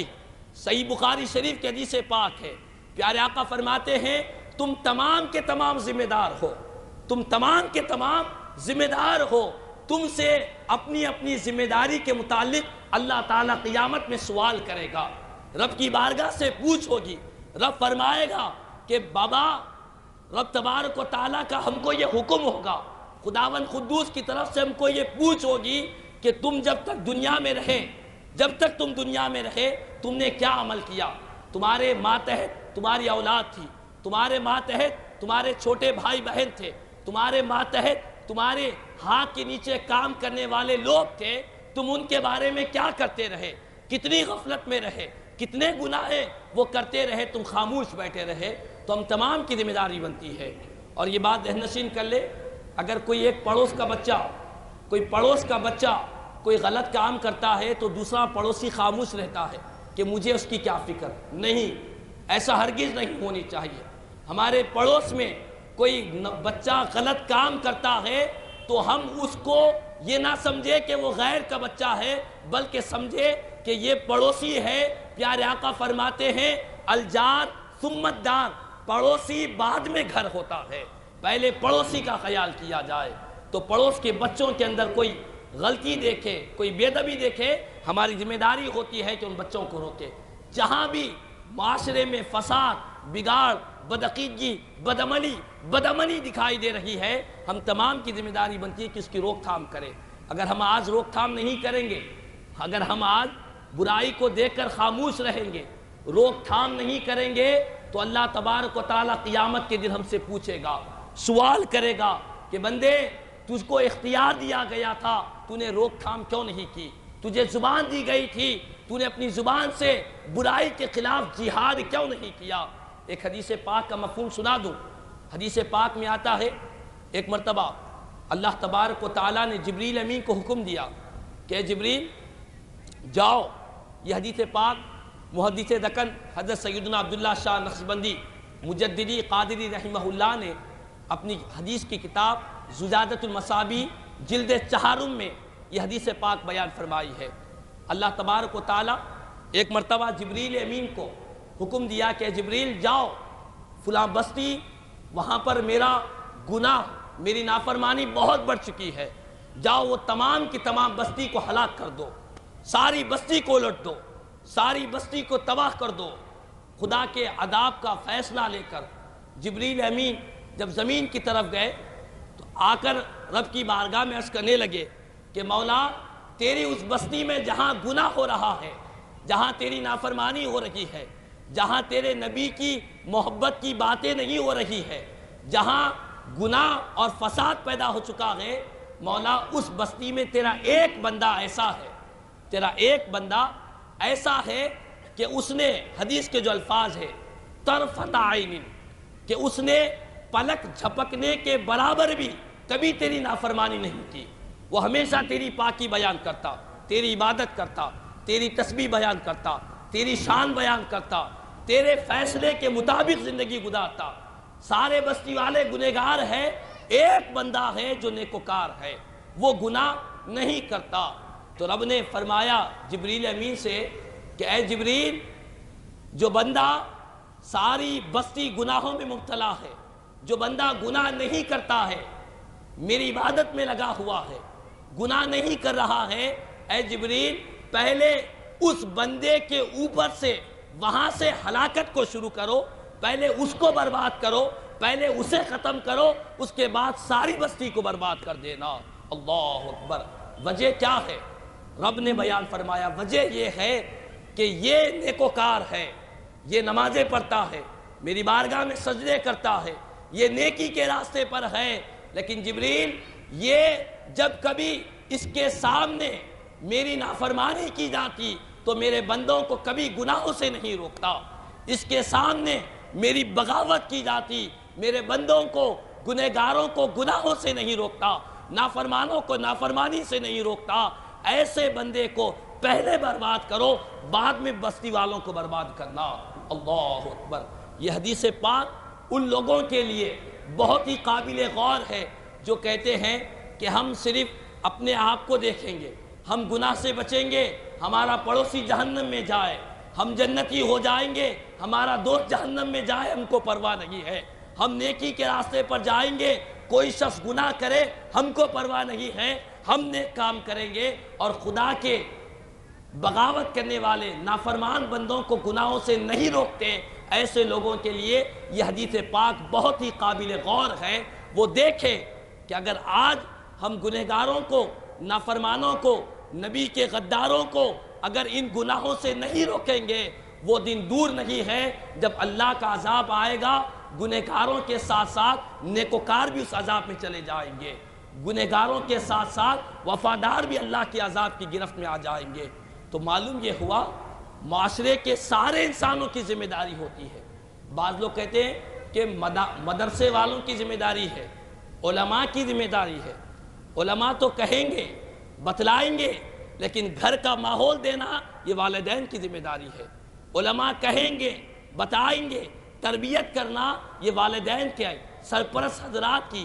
صحیح بخاری شریف کے حدیث پاک ہے۔ پیارے آقا فرماتے ہیں تم تمام کے تمام ذمہ دار ہو، تم تمام کے تمام ذمہ دار ہو، تم سے اپنی اپنی ذمہ داری کے متعلق اللہ تعالیٰ قیامت میں سوال کرے گا، رب کی بارگاہ سے پوچھ ہوگی۔ رب فرمائے گا کہ بابا، رب تبارک و تعالیٰ کا ہم کو یہ حکم ہوگا، خداوند قدوس کی طرف سے ہم کو یہ پوچھ ہوگی کہ تم جب تک دنیا میں رہے، جب تک تم دنیا میں رہے تم نے کیا عمل کیا؟ تمہارے ماتحت تمہاری اولاد تھی، تمہارے ماتحت تمہارے چھوٹے بھائی بہن تھے، تمہارے ماتحت تمہارے ہاتھ کے نیچے کام کرنے والے لوگ تھے، تم ان کے بارے میں کیا کرتے رہے؟ کتنی غفلت میں رہے، کتنے گناہ وہ کرتے رہے، تم خاموش بیٹھے رہے۔ تو ہم تمام کی ذمہ داری بنتی ہے۔ اور یہ بات ذہن نشین کر لے، اگر کوئی ایک پڑوس کا بچہ کوئی غلط کام کرتا ہے تو دوسرا پڑوسی خاموش رہتا ہے کہ مجھے اس کی کیا فکر؟ نہیں، ایسا ہرگز نہیں ہونی چاہیے۔ ہمارے پڑوس میں کوئی بچہ غلط کام کرتا ہے تو ہم اس کو یہ نہ سمجھے کہ وہ غیر کا بچہ ہے، بلکہ سمجھے کہ یہ پڑوسی ہے۔ پیارے آقا فرماتے ہیں الجار ثم الدار، پڑوسی بعد میں گھر ہوتا ہے، پہلے پڑوسی کا خیال کیا جائے۔ تو پڑوس کے بچوں کے اندر کوئی غلطی دیکھے، کوئی بے ادبی دیکھے، ہماری ذمہ داری ہوتی ہے کہ ان بچوں کو روکے۔ جہاں بھی معاشرے میں فساد، بگاڑ، بدعقیدگی، بدعملی دکھائی دے رہی ہے، ہم تمام کی ذمہ داری بنتی ہے کہ اس کی روک تھام کریں۔ اگر ہم آج روک تھام نہیں کریں گے، اگر ہم آج برائی کو دیکھ کر خاموش رہیں گے، روک تھام نہیں کریں گے، تو اللہ تبارک و تعالیٰ قیامت کے دن ہم سے پوچھے گا، سوال کرے گا کہ بندے تجھ کو اختیار دیا گیا تھا، تو نے روک تھام کیوں نہیں کی؟ تجھے زبان دی گئی تھی، تو نے اپنی زبان سے برائی کے خلاف جہاد کیوں نہیں کیا؟ ایک حدیث پاک کا مفہوم سنا دوں۔ حدیث پاک میں آتا ہے ایک مرتبہ اللہ تبارک و تعالیٰ نے جبریل امین کو حکم دیا کہ جبریل جاؤ۔ یہ حدیث پاک محدث دکن حضرت سیدنا عبداللہ شاہ نقشبندی مجددی قادری رحمہ اللہ نے اپنی حدیث کی کتاب زجاجۃ المصابیح جلد 4 میں یہ حدیث پاک بیان فرمائی ہے۔ اللہ تبارک و تعالیٰ ایک مرتبہ جبریل امین کو حکم دیا کہ جبریل جاؤ فلاں بستی، وہاں پر میرا گناہ، میری نافرمانی بہت بڑھ چکی ہے، جاؤ وہ تمام کی تمام بستی کو ہلاک کر دو، ساری بستی کو الٹ دو، ساری بستی کو تباہ کر دو۔ خدا کے عذاب کا فیصلہ لے کر جبریل امین جب زمین کی طرف گئے تو آ کر رب کی بارگاہ میں عرض کرنے لگے کہ مولا، تیری اس بستی میں جہاں گناہ ہو رہا ہے، جہاں تیری نافرمانی ہو رہی ہے، جہاں تیرے نبی کی محبت کی باتیں نہیں ہو رہی ہے، جہاں گناہ اور فساد پیدا ہو چکا ہے، مولا اس بستی میں تیرا ایک بندہ ایسا ہے، تیرا ایک بندہ ایسا ہے کہ اس نے، حدیث کے جو الفاظ ہے طرفۃ عین، کہ اس نے پلک جھپکنے کے برابر بھی کبھی تیری نافرمانی نہیں کی، وہ ہمیشہ تیری پاکی بیان کرتا، تیری عبادت کرتا، تیری تسبیح بیان کرتا، تیری شان بیان کرتا، تیرے فیصلے کے مطابق زندگی گزارتا۔ سارے بستی والے گنہگار ہیں، ایک بندہ ہے جو نیکوکار ہے، وہ گناہ نہیں کرتا۔ تو رب نے فرمایا جبریل امین سے کہ اے جبریل، جو بندہ ساری بستی گناہوں میں مبتلا ہے، جو بندہ گناہ نہیں کرتا ہے، میری عبادت میں لگا ہوا ہے، گناہ نہیں کر رہا ہے، اے جبریل پہلے اس بندے کے اوپر سے، وہاں سے ہلاکت کو شروع کرو، پہلے اس کو برباد کرو، پہلے اسے ختم کرو، اس کے بعد ساری بستی کو برباد کر دینا۔ اللہ اکبر۔ وجہ کیا ہے؟ رب نے بیان فرمایا وجہ یہ ہے کہ یہ نیکوکار ہے، یہ نمازیں پڑھتا ہے، میری بارگاہ میں سجدے کرتا ہے، یہ نیکی کے راستے پر ہے، لیکن جبریل یہ جب کبھی اس کے سامنے میری نافرمانی کی جاتی تو میرے بندوں کو کبھی گناہوں سے نہیں روکتا، اس کے سامنے میری بغاوت کی جاتی میرے بندوں کو، گنہگاروں کو گناہوں سے نہیں روکتا، نافرمانوں کو نافرمانی سے نہیں روکتا۔ ایسے بندے کو پہلے برباد کرو، بعد میں بستی والوں کو برباد کرنا۔ اللہ اکبر۔ یہ حدیث پاک ان لوگوں کے لیے بہت ہی قابل غور ہے جو کہتے ہیں کہ ہم صرف اپنے آپ کو دیکھیں گے، ہم گناہ سے بچیں گے، ہمارا پڑوسی جہنم میں جائے، ہم جنتی ہو جائیں گے، ہمارا دوست جہنم میں جائے، ہم کو پرواہ نہیں ہے، ہم نیکی کے راستے پر جائیں گے، کوئی شخص گناہ کرے ہم کو پرواہ نہیں ہے، ہم نیک کام کریں گے۔ اور خدا کے بغاوت کرنے والے نافرمان بندوں کو گناہوں سے نہیں روکتے، ایسے لوگوں کے لیے یہ حدیث پاک بہت ہی قابل غور ہے۔ وہ دیکھیں کہ اگر آج ہم گنہگاروں کو، نافرمانوں کو، نبی کے غداروں کو اگر ان گناہوں سے نہیں روکیں گے، وہ دن دور نہیں ہے جب اللہ کا عذاب آئے گا، گنہگاروں کے ساتھ ساتھ نیکوکار بھی اس عذاب میں چلے جائیں گے، گنہگاروں کے ساتھ ساتھ وفادار بھی اللہ کے عذاب کی گرفت میں آ جائیں گے۔ تو معلوم یہ ہوا معاشرے کے سارے انسانوں کی ذمہ داری ہوتی ہے۔ بعض لوگ کہتے ہیں کہ مدرسے والوں کی ذمہ داری ہے، علماء کی ذمہ داری ہے۔ علماء تو کہیں گے، بتلائیں گے، لیکن گھر کا ماحول دینا یہ والدین کی ذمہ داری ہے۔ علماء کہیں گے، بتائیں گے، تربیت کرنا یہ والدین کے سرپرست حضرات کی،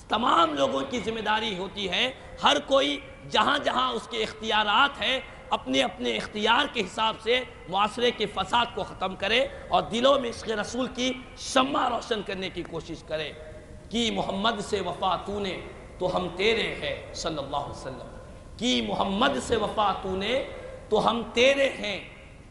تمام لوگوں کی ذمہ داری ہوتی ہے۔ ہر کوئی جہاں جہاں اس کے اختیارات ہیں اپنے اپنے اختیار کے حساب سے معاشرے کے فساد کو ختم کرے اور دلوں میں عشق رسول کی شمع روشن کرنے کی کوشش کرے۔ کی محمد سے وفا تو نے تو ہم تیرے ہیں صلی اللہ علیہ وسلم، کی محمد سے وفا تو نے تو ہم تیرے ہیں۔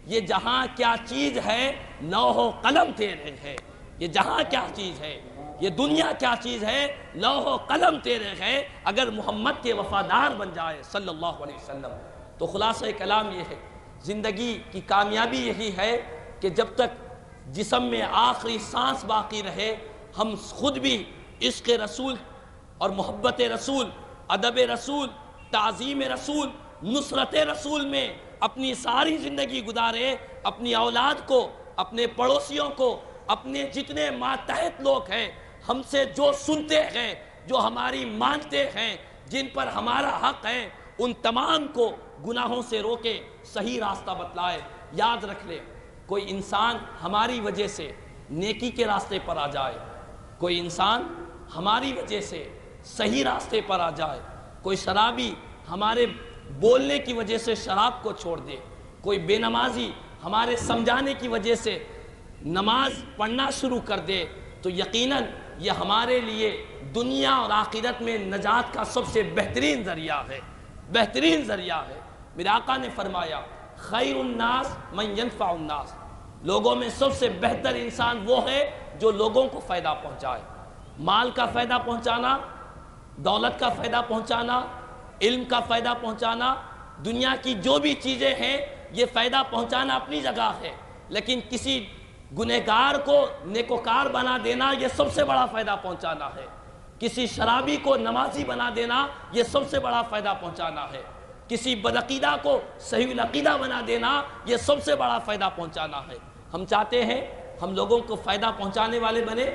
یہ جہاں کیا چیز ہے لوح و قلم تیرے ہے، یہ جہاں کیا چیز ہے، یہ دنیا کیا چیز ہے، لوح و قلم تیرے ہے۔ اگر محمد کے وفادار بن جائے صلی اللہ علیہ وسلم تو خلاصہ کلام یہ ہے، زندگی کی کامیابی یہی ہے کہ جب تک جسم میں آخری سانس باقی رہے ہم خود بھی عشق رسول اور محبت رسول، ادب رسول، تعظیم رسول، نصرت رسول میں اپنی ساری زندگی گزارے، اپنی اولاد کو، اپنے پڑوسیوں کو، اپنے جتنے ماتحت لوگ ہیں، ہم سے جو سنتے ہیں، جو ہماری مانتے ہیں، جن پر ہمارا حق ہے، ان تمام کو گناہوں سے روکے، صحیح راستہ بتلائے۔ یاد رکھ لے، کوئی انسان ہماری وجہ سے نیکی کے راستے پر آ جائے، کوئی انسان ہماری وجہ سے صحیح راستے پر آ جائے، کوئی شرابی ہمارے بولنے کی وجہ سے شراب کو چھوڑ دے، کوئی بے نمازی ہمارے سمجھانے کی وجہ سے نماز پڑھنا شروع کر دے، تو یقیناً یہ ہمارے لیے دنیا اور آخرت میں نجات کا سب سے بہترین ذریعہ ہے، بہترین ذریعہ ہے۔ میرے آقا نے فرمایا خیر الناس من ینفع الناس، لوگوں میں سب سے بہتر انسان وہ ہے جو لوگوں کو فائدہ پہنچائے۔ مال کا فائدہ پہنچانا، دولت کا فائدہ پہنچانا، علم کا فائدہ پہنچانا، دنیا کی جو بھی چیزیں ہیں یہ فائدہ پہنچانا اپنی جگہ ہے، لیکن کسی گنہگار کو نیکوکار بنا دینا یہ سب سے بڑا فائدہ پہنچانا ہے، کسی شرابی کو نمازی بنا دینا یہ سب سے بڑا فائدہ پہنچانا ہے، کسی بدعقیدہ کو صحیح العقیدہ بنا دینا یہ سب سے بڑا فائدہ پہنچانا ہے۔ ہم چاہتے ہیں ہم لوگوں کو فائدہ پہنچانے والے بنے،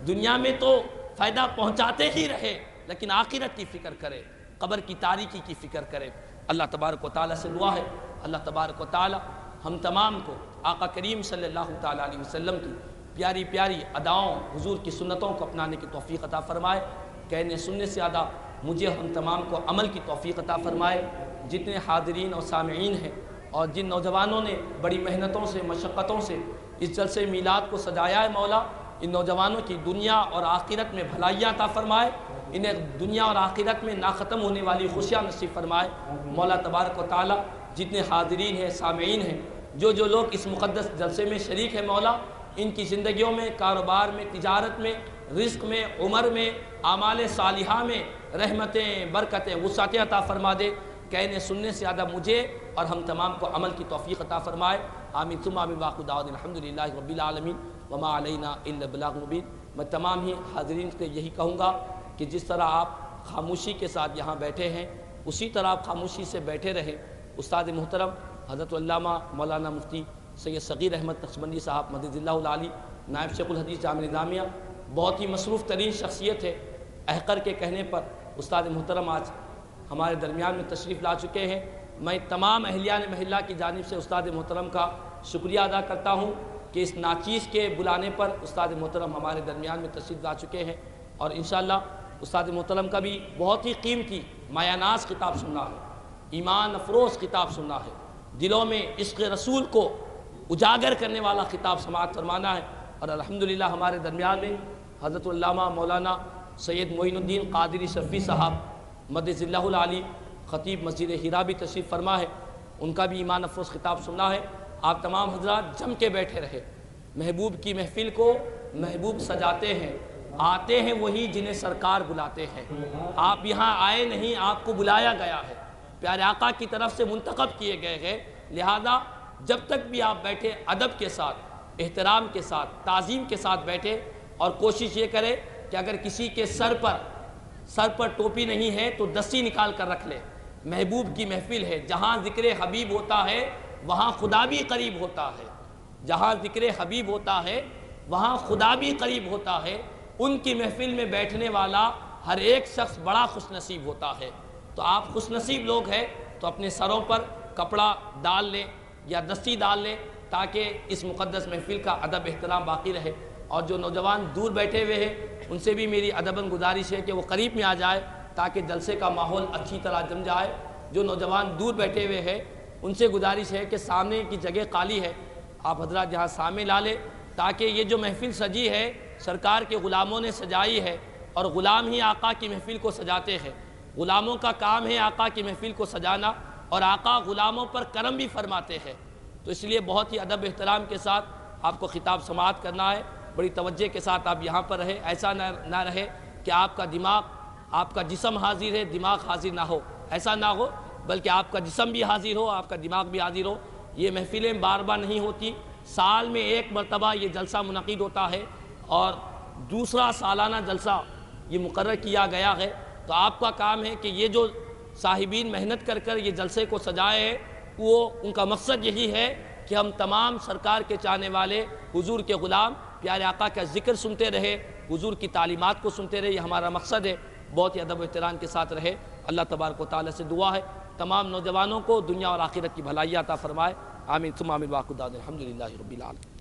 دنیا میں تو فائدہ پہنچاتے ہی رہے لیکن آخرت کی فکر کرے، قبر کی تاریکی کی فکر کرے۔ اللہ تبارک و تعالیٰ سے دعا ہے اللہ تبارک و تعالیٰ ہم تمام کو آقا کریم صلی اللہ تعالیٰ علیہ وسلم کی پیاری پیاری اداؤں، حضور کی سنتوں کو اپنانے کی توفیق عطا فرمائے۔ کہنے سننے سے زیادہ مجھے ہم تمام کو عمل کی توفیق عطا فرمائے۔ جتنے حاضرین اور سامعین ہیں اور جن نوجوانوں نے بڑی محنتوں سے، مشقتوں سے اس جلسے میلاد کو سجایا ہے، مولا ان نوجوانوں کی دنیا اور آخرت میں بھلائیاں عطا فرمائے، انہیں دنیا اور آخرت میں ناختم ہونے والی خوشیاں نصیب فرمائے۔ مولا تبارک و تعالیٰ جتنے حاضرین ہیں، سامعین ہیں، جو لوگ اس مقدس جلسے میں شریک ہیں، مولا ان کی زندگیوں میں، کاروبار میں، تجارت میں، رزق میں، عمر میں، اعمال صالحہ میں رحمتیں، برکتیں، وسعتیں عطا فرما دے۔ کہنے سننے سے زیادہ مجھے اور ہم تمام کو عمل کی توفیق عطا فرمائے۔ آمین ثم آمین واخر دعوانا الحمدللہ رب العالمین وما علینا الا البلاغ المبین۔ میں تمام ہی حاضرین سے یہی کہوں گا کہ جس طرح آپ خاموشی کے ساتھ یہاں بیٹھے ہیں اسی طرح آپ خاموشی سے بیٹھے رہیں، استاد محترم حضرت علامہ مولانا مفتی سید صغیر احمد نقشبندی صاحب مدد اللہ العالی، نائب شیخ الحدیث جامعہ نظامیہ، بہت ہی مصروف ترین شخصیت ہے۔ احقر کے کہنے پر استاد محترم آج ہمارے درمیان میں تشریف لا چکے ہیں۔ میں تمام اہلیان محلہ کی جانب سے استاد محترم کا شکریہ ادا کرتا ہوں کہ اس ناچیز کے بلانے پر استاد محترم ہمارے درمیان میں تشریف لا چکے ہیں، اور انشاءاللہ استاد محترم کا بھی بہت ہی قیمتی مایہ ناز خطاب سننا ہے، ایمان افروز خطاب سننا ہے، دلوں میں عشق رسول کو اجاگر کرنے والا خطاب سماعت فرمانا ہے۔ اور الحمدللہ ہمارے درمیان میں حضرت علامہ مولانا سید معین الدین قادری شفیع صاحب مدد اللہ العالی خطیب مسجد ہیرا بھی تشریف فرما ہے، ان کا بھی ایمان افروز خطاب سننا ہے۔ آپ تمام حضرات جم کے بیٹھے رہے، محبوب کی محفل کو محبوب سجاتے ہیں، آتے ہیں وہی جنہیں سرکار بلاتے ہیں۔ آپ یہاں آئے نہیں، آپ کو بلایا گیا ہے، پیارے آقا کی طرف سے منتخب کیے گئے ہیں، لہذا جب تک بھی آپ بیٹھے ادب کے ساتھ، احترام کے ساتھ، تعظیم کے ساتھ بیٹھے، اور کوشش یہ کرے کہ اگر کسی کے سر پر ٹوپی نہیں ہے تو دستی نکال کر رکھ لے۔ محبوب کی محفل ہے، جہاں ذکر حبیب ہوتا ہے وہاں خدا بھی قریب ہوتا ہے، جہاں ذکر حبیب ہوتا ہے وہاں خدا بھی قریب ہوتا ہے۔ ان کی محفل میں بیٹھنے والا ہر ایک شخص بڑا خوش نصیب ہوتا ہے۔ تو آپ خوش نصیب لوگ ہیں تو اپنے سروں پر کپڑا ڈال لیں یا دستی ڈال لیں تاکہ اس مقدس محفل کا ادب احترام باقی رہے۔ اور جو نوجوان دور بیٹھے ہوئے ہیں ان سے بھی میری ادباً گزارش ہے کہ وہ قریب میں آ جائے تاکہ جلسے کا ماحول اچھی طرح جم جائے۔ جو نوجوان دور بیٹھے ہوئے ہیں ان سے گزارش ہے کہ سامنے کی جگہ خالی ہے، آپ حضرات یہاں سامنے لا لیں تاکہ یہ جو محفل سجی ہے سرکار کے غلاموں نے سجائی ہے، اور غلام ہی آقا کی محفل کو سجاتے ہیں۔ غلاموں کا کام ہے آقا کی محفل کو سجانا، اور آقا غلاموں پر کرم بھی فرماتے ہیں۔ تو اس لیے بہت ہی ادب احترام کے ساتھ آپ کو خطاب سماعت کرنا ہے، بڑی توجہ کے ساتھ آپ یہاں پر رہے۔ ایسا نہ رہے کہ آپ کا دماغ، آپ کا جسم حاضر ہے دماغ حاضر نہ ہو، ایسا نہ ہو، بلکہ آپ کا جسم بھی حاضر ہو، آپ کا دماغ بھی حاضر ہو۔ یہ محفلیں بار بار نہیں ہوتی، سال میں ایک مرتبہ یہ جلسہ منعقد ہوتا ہے، اور دوسرا سالانہ جلسہ یہ مقرر کیا گیا ہے۔ تو آپ کا کام ہے کہ یہ جو صاحبین محنت کر یہ جلسے کو سجائے ہیں، وہ ان کا مقصد یہی ہے کہ ہم تمام سرکار کے چاہنے والے حضور کے غلام پیارے آقا کا ذکر سنتے رہے، حضور کی تعلیمات کو سنتے رہے، یہ ہمارا مقصد ہے۔ بہت ہی ادب و احترام کے ساتھ رہے۔ اللہ تبارک و تعالیٰ سے دعا ہے تمام نوجوانوں کو دنیا اور آخرت کی بھلائی عطا فرمائے۔ آمین ثم آمین، واخر دعوانا الحمدللہ رب العالمین۔